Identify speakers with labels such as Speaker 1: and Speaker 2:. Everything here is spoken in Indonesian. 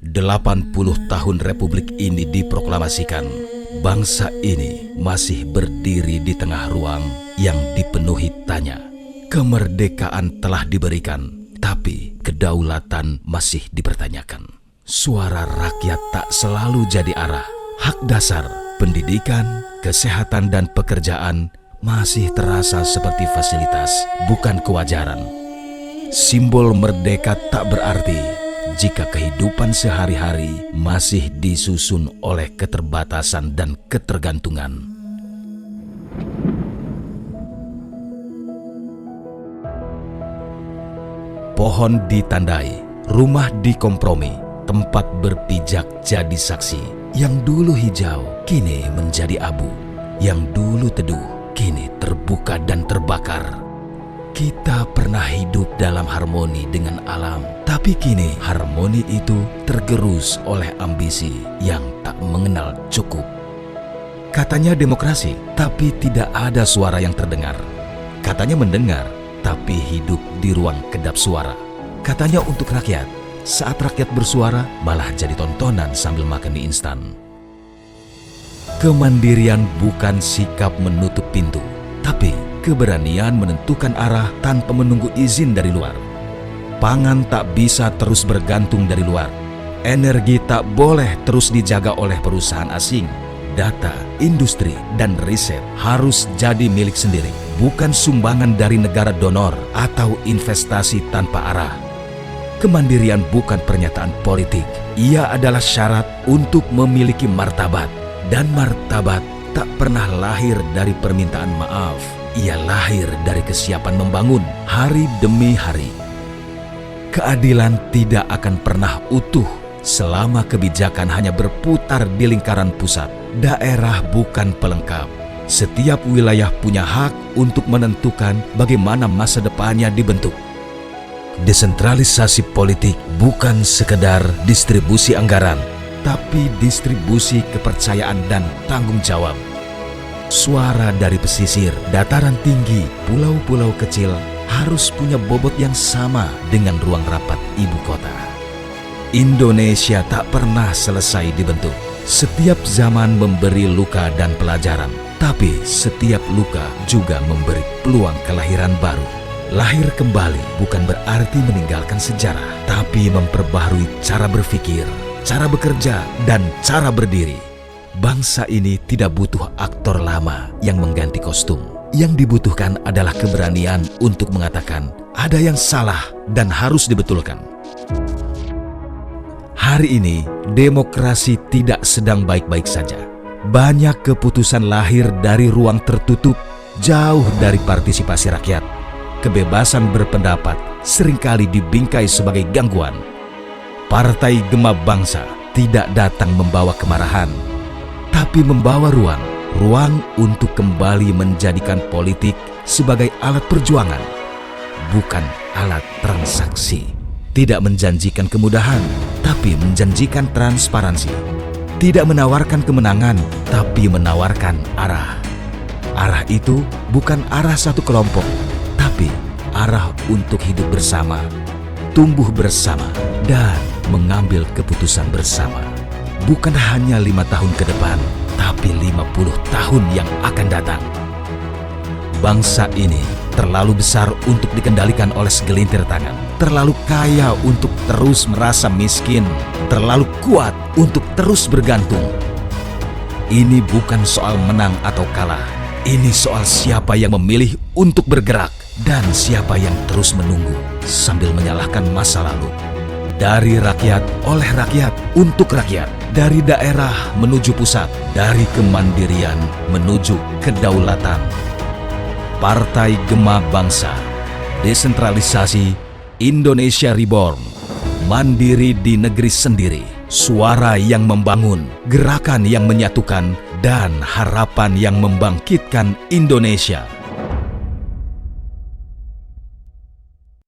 Speaker 1: 80 tahun Republik ini diproklamasikan, bangsa ini masih berdiri di tengah ruang yang dipenuhi tanya. Kemerdekaan telah diberikan, tapi kedaulatan masih dipertanyakan. Suara rakyat tak selalu jadi arah. Hak dasar, pendidikan, kesehatan, dan pekerjaan masih terasa seperti fasilitas, bukan kewajaran. Simbol merdeka tak berarti jika kehidupan sehari-hari masih disusun oleh keterbatasan dan ketergantungan. Pohon ditandai, rumah dikompromi, tempat berpijak jadi saksi. Yang dulu hijau, kini menjadi abu. Yang dulu teduh, kini terbuka dan terbakar. Kita pernah hidup dalam harmoni dengan alam, tapi kini harmoni itu tergerus oleh ambisi yang tak mengenal cukup. Katanya demokrasi, tapi tidak ada suara yang terdengar. Katanya mendengar, tapi hidup di ruang kedap suara. Katanya untuk rakyat, saat rakyat bersuara malah jadi tontonan sambil makan mie instan. Kemandirian bukan sikap menutup pintu, tapi keberanian menentukan arah tanpa menunggu izin dari luar. Pangan tak bisa terus bergantung dari luar. Energi tak boleh terus dijaga oleh perusahaan asing. Data, industri, dan riset harus jadi milik sendiri, bukan sumbangan dari negara donor atau investasi tanpa arah. Kemandirian bukan pernyataan politik. Ia adalah syarat untuk memiliki martabat. Dan martabat tak pernah lahir dari permintaan maaf. Ia lahir dari kesiapan membangun hari demi hari. Keadilan tidak akan pernah utuh selama kebijakan hanya berputar di lingkaran pusat. Daerah bukan pelengkap. Setiap wilayah punya hak untuk menentukan bagaimana masa depannya dibentuk. Desentralisasi politik bukan sekedar distribusi anggaran, tapi distribusi kepercayaan dan tanggung jawab. Suara dari pesisir, dataran tinggi, pulau-pulau kecil harus punya bobot yang sama dengan ruang rapat ibu kota. Indonesia tak pernah selesai dibentuk. Setiap zaman memberi luka dan pelajaran, tapi setiap luka juga memberi peluang kelahiran baru. Lahir kembali bukan berarti meninggalkan sejarah, tapi memperbaharui cara berpikir, cara bekerja, dan cara berdiri. Bangsa ini tidak butuh aktor lama yang mengganti kostum. Yang dibutuhkan adalah keberanian untuk mengatakan ada yang salah dan harus dibetulkan. Hari ini, demokrasi tidak sedang baik-baik saja. Banyak keputusan lahir dari ruang tertutup, jauh dari partisipasi rakyat. Kebebasan berpendapat seringkali dibingkai sebagai gangguan. Partai Gema Bangsa tidak datang membawa kemarahan, tapi membawa ruang untuk kembali menjadikan politik sebagai alat perjuangan, bukan alat transaksi. Tidak menjanjikan kemudahan, tapi menjanjikan transparansi. Tidak menawarkan kemenangan, tapi menawarkan arah. Arah itu bukan arah satu kelompok, tapi arah untuk hidup bersama, tumbuh bersama, dan mengambil keputusan bersama. Bukan hanya 5 tahun ke depan, tapi 50 tahun yang akan datang. Bangsa ini terlalu besar untuk dikendalikan oleh segelintir tangan. Terlalu kaya untuk terus merasa miskin. Terlalu kuat untuk terus bergantung. Ini bukan soal menang atau kalah. Ini soal siapa yang memilih untuk bergerak dan siapa yang terus menunggu sambil menyalahkan masa lalu. Dari rakyat, oleh rakyat, untuk rakyat. Dari daerah menuju pusat. Dari kemandirian menuju kedaulatan. Partai Gema Bangsa. Desentralisasi Indonesia Reborn. Mandiri di negeri sendiri. Suara yang membangun, gerakan yang menyatukan, dan harapan yang membangkitkan Indonesia.